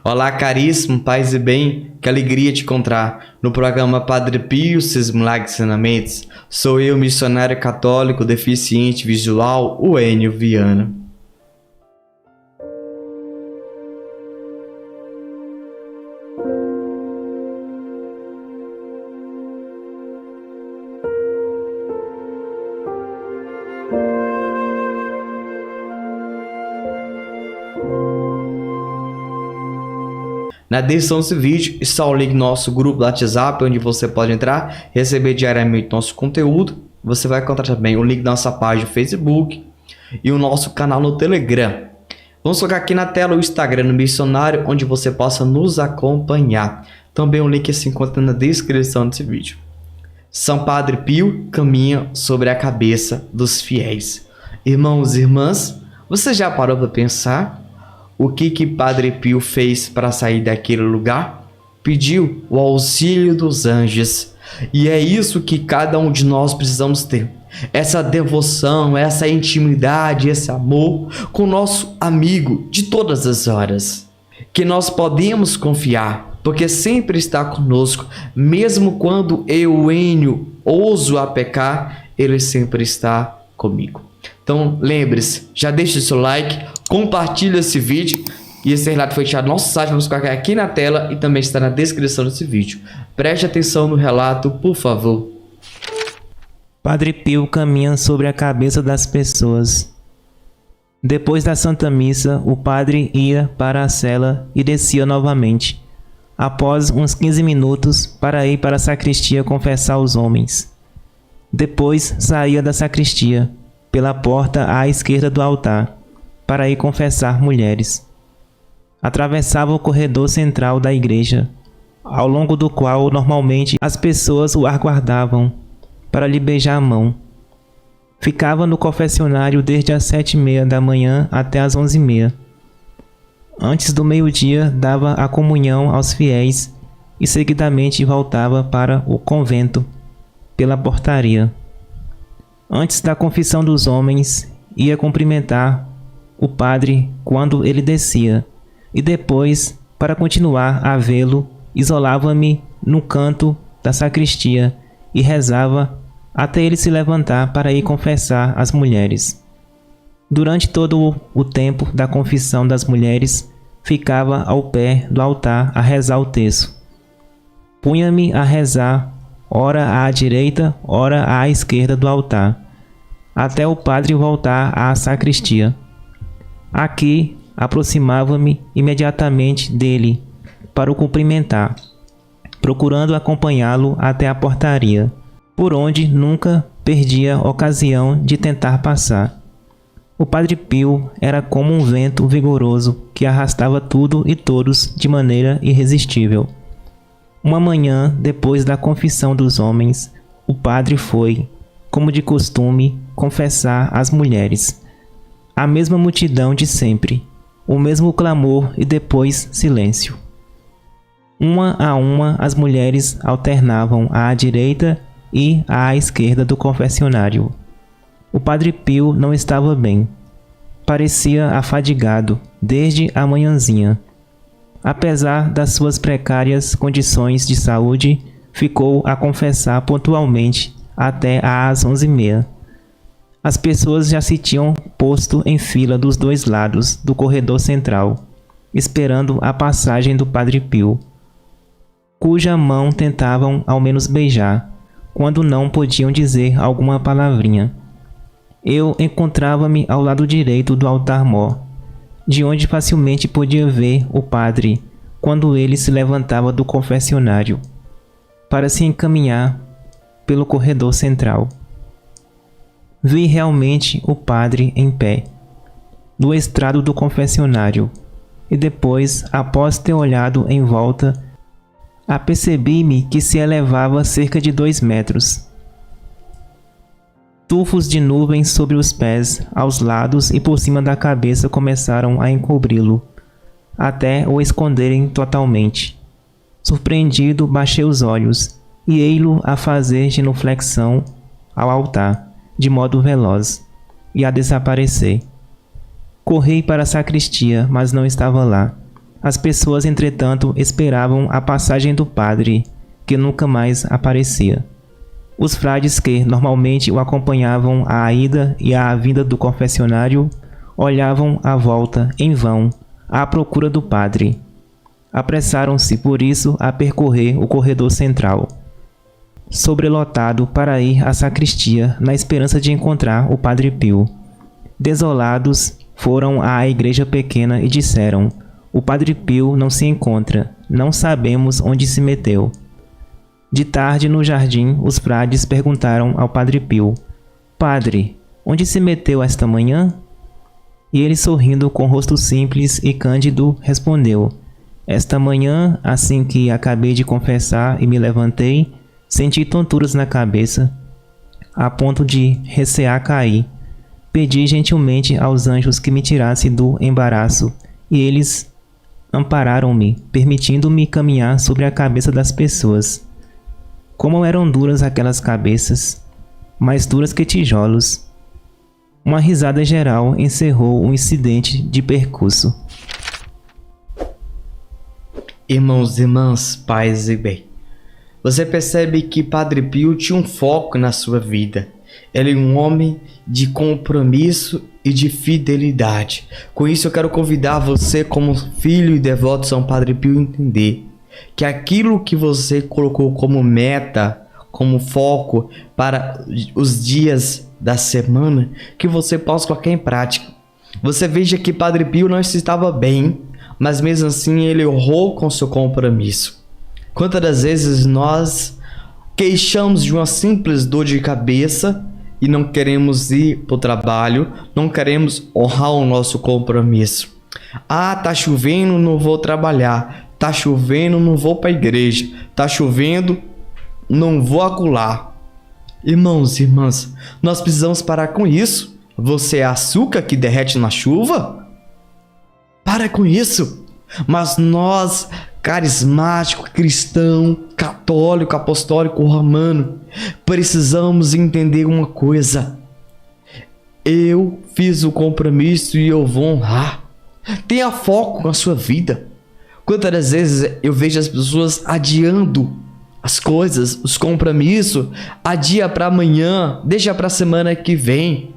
Olá, caríssimo, paz e bem, que alegria te encontrar no programa Padre Pio, seus milagres e ensinamentos. Sou eu, missionário católico deficiente visual, o Enio Viana. Na descrição desse vídeo está o link do nosso grupo do WhatsApp, onde você pode entrar, receber diariamente nosso conteúdo. Você vai encontrar também o link da nossa página no Facebook e o nosso canal no Telegram. Vamos colocar aqui na tela o Instagram do Missionário, onde você possa nos acompanhar. Também o link se encontra na descrição desse vídeo. São Padre Pio caminha sobre a cabeça dos fiéis. Irmãos e irmãs, você já parou para pensar? O que Padre Pio fez para sair daquele lugar? Pediu o auxílio dos anjos. E é isso que cada um de nós precisamos ter. Essa devoção, essa intimidade, esse amor com o nosso amigo de todas as horas. Que nós podemos confiar, porque sempre está conosco. Mesmo quando eu, Enio, ouso a pecar, ele sempre está comigo. Então lembre-se, já deixe seu like, compartilhe esse vídeo. E esse relato foi tirado do nosso site, vamos colocar aqui na tela e também está na descrição desse vídeo. Preste atenção no relato, por favor. Padre Pio caminha sobre a cabeça das pessoas. Depois da Santa Missa, o padre ia para a cela e descia novamente, após uns 15 minutos, para ir para a sacristia confessar os homens. Depois saía da sacristia, pela porta à esquerda do altar, para ir confessar mulheres. Atravessava o corredor central da igreja, ao longo do qual normalmente as pessoas o aguardavam para lhe beijar a mão. Ficava no confessionário desde as 7h30 da manhã até as 11h30. Antes do meio-dia dava a comunhão aos fiéis e seguidamente voltava para o convento pela portaria. Antes da confissão dos homens, ia cumprimentar o padre quando ele descia, e depois, para continuar a vê-lo, isolava-me no canto da sacristia e rezava até ele se levantar para ir confessar as mulheres. Durante todo o tempo da confissão das mulheres, ficava ao pé do altar a rezar o terço. Punha-me a rezar, ora à direita, ora à esquerda do altar, até o padre voltar à sacristia. Aqui aproximava-me imediatamente dele para o cumprimentar, procurando acompanhá-lo até a portaria, por onde nunca perdia ocasião de tentar passar. O Padre Pio era como um vento vigoroso que arrastava tudo e todos de maneira irresistível. Uma manhã, depois da confissão dos homens, o padre foi, como de costume, confessar as mulheres. A mesma multidão de sempre, o mesmo clamor e depois silêncio. Uma a uma as mulheres alternavam à direita e à esquerda do confessionário. O Padre Pio não estava bem. Parecia afadigado desde a manhãzinha. Apesar das suas precárias condições de saúde, ficou a confessar pontualmente até às 11h30. As pessoas já se tinham posto em fila dos dois lados do corredor central, esperando a passagem do Padre Pio, cuja mão tentavam ao menos beijar, quando não podiam dizer alguma palavrinha. Eu encontrava-me ao lado direito do altar-mor, de onde facilmente podia ver o padre quando ele se levantava do confessionário, para se encaminhar pelo corredor central. Vi realmente o padre em pé, no estrado do confessionário, e depois, após ter olhado em volta, apercebi-me que se elevava cerca de 2 metros. Tufos de nuvens sobre os pés, aos lados e por cima da cabeça começaram a encobri-lo, até o esconderem totalmente. Surpreendido, baixei os olhos, e ei-lo a fazer genuflexão ao altar, de modo veloz, e a desaparecer. Corri para a sacristia, mas não estava lá. As pessoas, entretanto, esperavam a passagem do padre, que nunca mais aparecia. Os frades que normalmente o acompanhavam à ida e à vinda do confessionário olhavam à volta, em vão, à procura do padre. Apressaram-se, por isso, a percorrer o corredor central, sobrelotado, para ir à sacristia, na esperança de encontrar o Padre Pio. Desolados, foram à igreja pequena e disseram: "O Padre Pio não se encontra, não sabemos onde se meteu." De tarde, no jardim, os frades perguntaram ao Padre Pio: "Padre, onde se meteu esta manhã?" E ele, sorrindo com rosto simples e cândido, respondeu: "Esta manhã, assim que acabei de confessar e me levantei, senti tonturas na cabeça, a ponto de recear cair. Pedi gentilmente aos anjos que me tirassem do embaraço, e eles ampararam-me, permitindo-me caminhar sobre a cabeça das pessoas. Como eram duras aquelas cabeças, mais duras que tijolos." Uma risada geral encerrou o incidente de percurso. Irmãos e irmãs, paz e bem, você percebe que Padre Pio tinha um foco na sua vida. Ele é um homem de compromisso e de fidelidade. Com isso eu quero convidar você, como filho e devoto de São Padre Pio, a entender que aquilo que você colocou como meta, como foco para os dias da semana, que você possa colocar em prática. Você veja que Padre Pio não estava bem, mas mesmo assim ele honrou com seu compromisso. Quantas das vezes nós queixamos de uma simples dor de cabeça e não queremos ir para o trabalho, não queremos honrar o nosso compromisso. Ah, tá chovendo, não vou trabalhar. Tá chovendo, não vou para a igreja. Tá chovendo, não vou acular. Irmãos e irmãs, nós precisamos parar com isso. Você é açúcar que derrete na chuva? Para com isso. Mas nós, carismático, cristão, católico, apostólico, romano, precisamos entender uma coisa. Eu fiz o compromisso e eu vou honrar. Tenha foco na sua vida. Quantas vezes eu vejo as pessoas adiando as coisas, os compromissos, adia para amanhã, deixa para a semana que vem.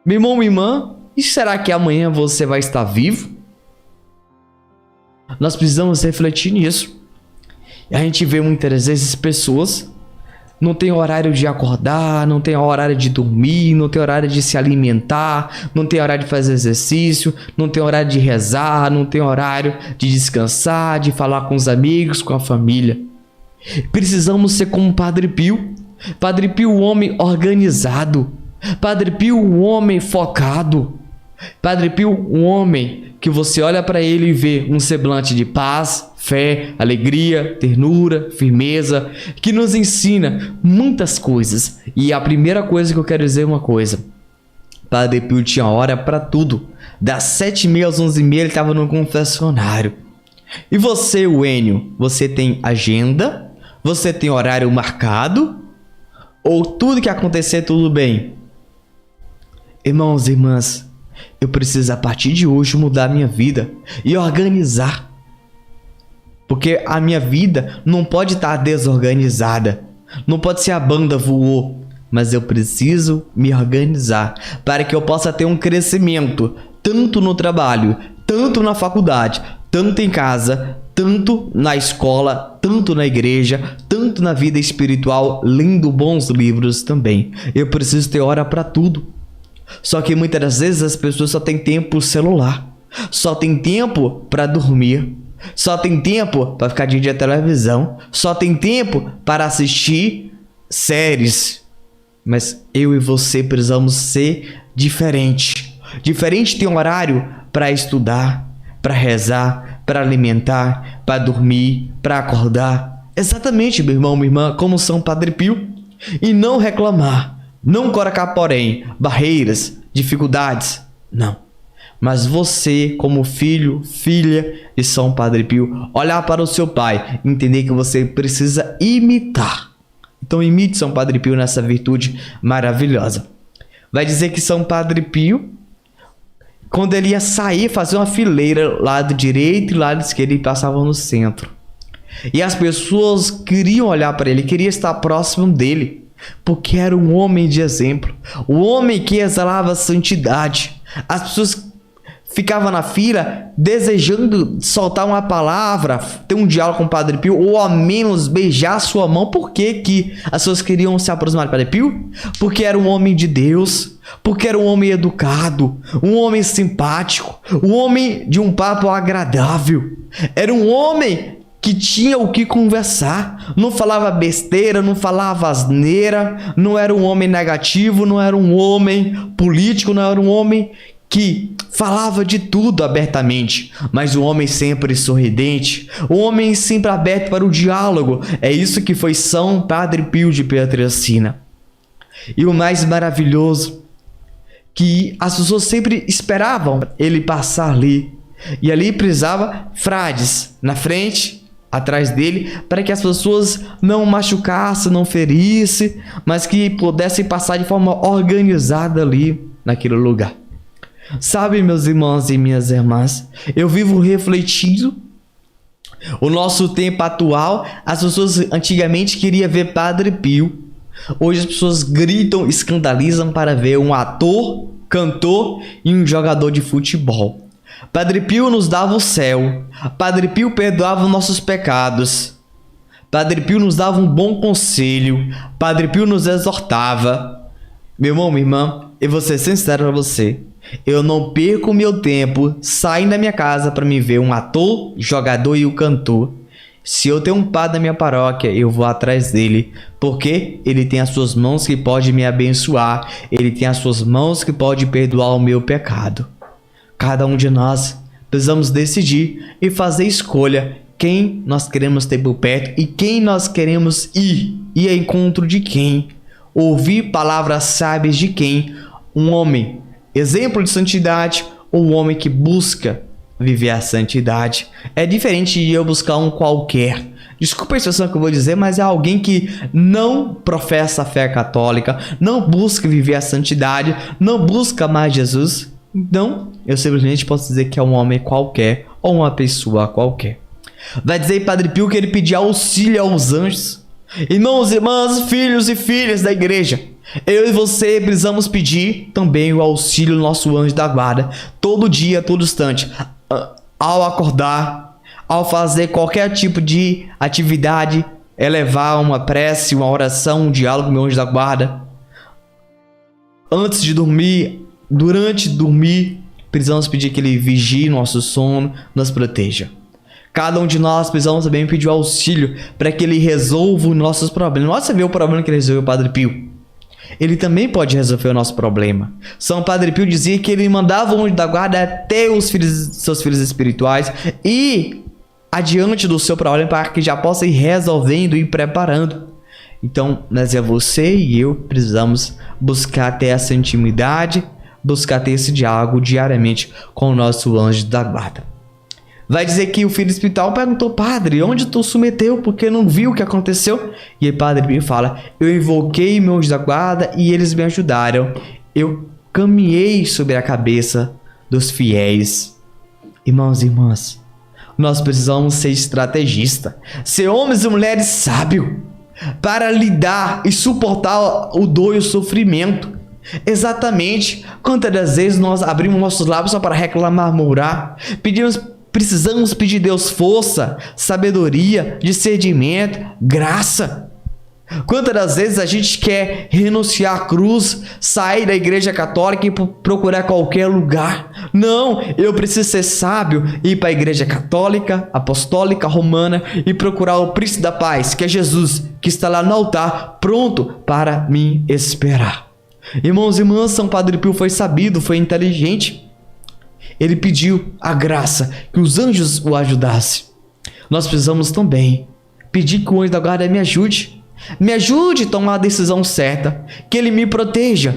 Meu irmão, minha irmã, e será que amanhã você vai estar vivo? Nós precisamos refletir nisso. E a gente vê muitas vezes pessoas não tem horário de acordar, não tem horário de dormir, não tem horário de se alimentar, não tem horário de fazer exercício, não tem horário de rezar, não tem horário de descansar, de falar com os amigos, com a família. Precisamos ser como Padre Pio. Padre Pio, um homem organizado. Padre Pio, um homem focado. Padre Pio, um homem que você olha para ele e vê um semblante de paz, fé, alegria, ternura, firmeza, que nos ensina muitas coisas. E a primeira coisa que eu quero dizer é uma coisa. Padre Pio tinha hora para tudo. Das 7h30 às 11h30 ele estava no confessionário. E você, Wênio, você tem agenda? Você tem horário marcado? Ou tudo que acontecer tudo bem? Irmãos e irmãs, eu preciso a partir de hoje mudar minha vida e organizar. Porque a minha vida não pode estar desorganizada. Não pode ser a banda voou. Mas eu preciso me organizar para que eu possa ter um crescimento, tanto no trabalho, tanto na faculdade, tanto em casa, tanto na escola, tanto na igreja, tanto na vida espiritual, lendo bons livros também. Eu preciso ter hora para tudo. Só que muitas das vezes as pessoas só têm tempo para o celular, só tem tempo para dormir, só tem tempo para ficar de dia na televisão, só tem tempo para assistir séries. Mas eu e você precisamos ser diferente. Diferente tem um horário para estudar, para rezar, para alimentar, para dormir, para acordar. Exatamente, meu irmão, minha irmã, como São Padre Pio. E não reclamar. Não colocar, porém, barreiras, dificuldades. Não. Mas você, como filho, filha de São Padre Pio, olhar para o seu pai, entender que você precisa imitar. Então imite São Padre Pio nessa virtude maravilhosa. Vai dizer que São Padre Pio, Quando ele ia sair, fazia uma fileira, lado direito e lado esquerdo, e passava no centro. E as pessoas queriam olhar para ele, queriam estar próximo dele, porque era um homem de exemplo, um homem que exalava santidade. As pessoas ficavam na fila desejando soltar uma palavra, ter um diálogo com o Padre Pio, ou ao menos beijar sua mão. Por que que as pessoas queriam se aproximar do Padre Pio? Porque era um homem de Deus, porque era um homem educado, um homem simpático, um homem de um papo agradável. Era um homem que tinha o que conversar, não falava besteira, não falava asneira, não era um homem negativo, não era um homem político, não era um homem que falava de tudo abertamente, mas um homem sempre sorridente, um homem sempre aberto para o diálogo. É isso que foi São Padre Pio de Pietrelcina. E o mais maravilhoso, que as pessoas sempre esperavam ele passar ali, e ali precisava frades na frente, atrás dele, para que as pessoas não machucassem, não ferissem, mas que pudessem passar de forma organizada ali naquele lugar. Sabe, meus irmãos e minhas irmãs, eu vivo refletindo o nosso tempo atual. As pessoas antigamente queriam ver Padre Pio. Hoje as pessoas gritam, escandalizam para ver um ator, cantor e um jogador de futebol. Padre Pio nos dava o céu. Padre Pio perdoava os nossos pecados. Padre Pio nos dava um bom conselho. Padre Pio nos exortava. Meu irmão, minha irmã, eu vou ser sincero para você. Eu não perco meu tempo saindo da minha casa para me ver um ator, jogador e um cantor. Se eu tenho um padre na minha paróquia, eu vou atrás dele, porque ele tem as suas mãos que pode me abençoar, ele tem as suas mãos que pode perdoar o meu pecado. Cada um de nós precisamos decidir e fazer escolha quem nós queremos ter por perto e quem nós queremos ir ao encontro de quem, ouvir palavras sábias de quem, um homem exemplo de santidade ou um homem que busca viver a santidade. É diferente de eu buscar um qualquer. Desculpa a expressão que eu vou dizer, mas é alguém que não professa a fé católica, não busca viver a santidade, não busca mais Jesus. Então, eu simplesmente posso dizer que é um homem qualquer ou uma pessoa qualquer. Vai dizer Padre Pio que ele pedia auxílio aos anjos. Irmãos, irmãs, filhos e filhas da igreja, eu e você precisamos pedir também o auxílio do nosso anjo da guarda, todo dia, todo instante, ao acordar, ao fazer qualquer tipo de atividade, elevar uma prece, uma oração, um diálogo com o meu anjo da guarda. Antes de dormir, durante dormir, precisamos pedir que ele vigie nosso sono, nos proteja. Cada um de nós precisamos também pedir o auxílio para que ele resolva os nossos problemas. Você vê o problema que ele resolveu o Padre Pio. Ele também pode resolver o nosso problema. São Padre Pio dizia que ele mandava o anjo da guarda até os seus filhos espirituais e adiante do seu problema para que já possa ir resolvendo e preparando. Então, você e eu precisamos buscar ter essa intimidade, buscar ter esse diálogo diariamente com o nosso anjo da guarda. Vai dizer que o filho espiritual perguntou: padre, onde tu submeteu? Porque não viu o que aconteceu? E aí Padre Pio fala: eu invoquei meu anjo da guarda e eles me ajudaram. Eu caminhei sobre a cabeça dos fiéis. Irmãos e irmãs, nós precisamos ser estrategistas, ser homens e mulheres sábios, para lidar e suportar o dor e o sofrimento. Exatamente. Quantas das vezes nós abrimos nossos lábios só para reclamar, murmurar, precisamos pedir a Deus força, sabedoria, discernimento, graça. Quantas das vezes a gente quer renunciar à cruz, sair da igreja católica e procurar qualquer lugar? Não, eu preciso ser sábio e ir para a igreja católica, apostólica, romana e procurar o príncipe da paz, que é Jesus, que está lá no altar, pronto para me esperar. Irmãos e irmãs, São Padre Pio foi sabido, foi inteligente. Ele pediu a graça, que os anjos o ajudassem. Nós precisamos também pedir que o anjo da guarda me ajude a tomar a decisão certa, que ele me proteja.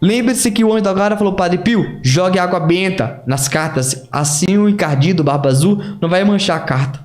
Lembre-se que o anjo da guarda falou: Padre Pio, jogue água benta nas cartas, assim o encardido barba azul não vai manchar a carta.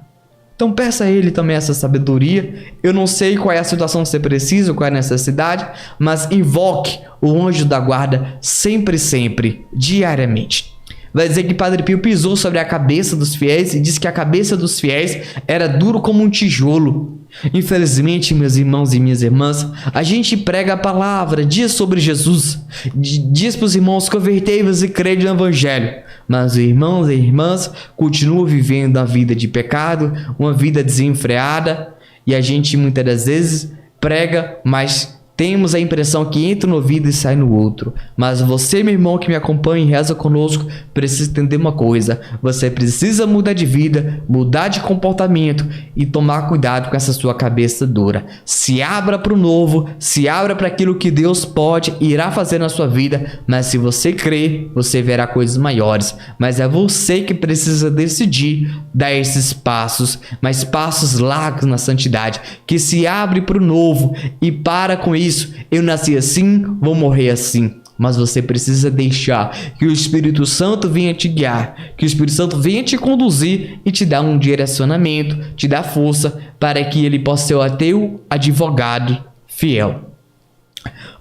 Então peça a ele também essa sabedoria. Eu não sei qual é a situação que você precisa, qual é a necessidade, mas invoque o anjo da guarda sempre, diariamente. vai dizer que Padre Pio pisou sobre a cabeça dos fiéis e disse que a cabeça dos fiéis era duro como um tijolo. Infelizmente, meus irmãos e minhas irmãs, a gente prega a palavra, diz sobre Jesus, diz para os irmãos: convertei-vos e crede no Evangelho. Mas os irmãos e irmãs continuam vivendo a vida de pecado, uma vida desenfreada, e a gente muitas das vezes prega, mas temos a impressão que entra no ouvido e sai no outro. Mas você, meu irmão, que me acompanha e reza conosco, precisa entender uma coisa: você precisa mudar de vida, mudar de comportamento e tomar cuidado com essa sua cabeça dura. Se abra para o novo, se abra para aquilo que Deus pode e irá fazer na sua vida. Mas se você crer, você verá coisas maiores. Mas é você que precisa decidir dar esses passos, mas passos largos na santidade, que se abre para o novo e para com isso. Eu nasci assim, vou morrer assim. Mas você precisa deixar que o Espírito Santo venha te guiar, que o Espírito Santo venha te conduzir e te dar um direcionamento, te dar força para que ele possa ser o teu advogado fiel.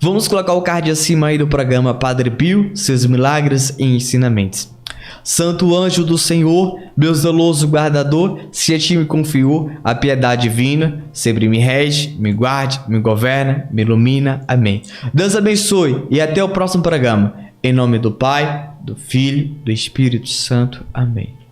Vamos colocar o card acima aí do programa Padre Pio, seus milagres e ensinamentos. Santo anjo do Senhor, meu zeloso guardador, se a ti me confiou a piedade divina, sempre me rege, me guarde, me governa, me ilumina. Amém. Deus abençoe e até o próximo programa. Em nome do Pai, do Filho, do Espírito Santo. Amém.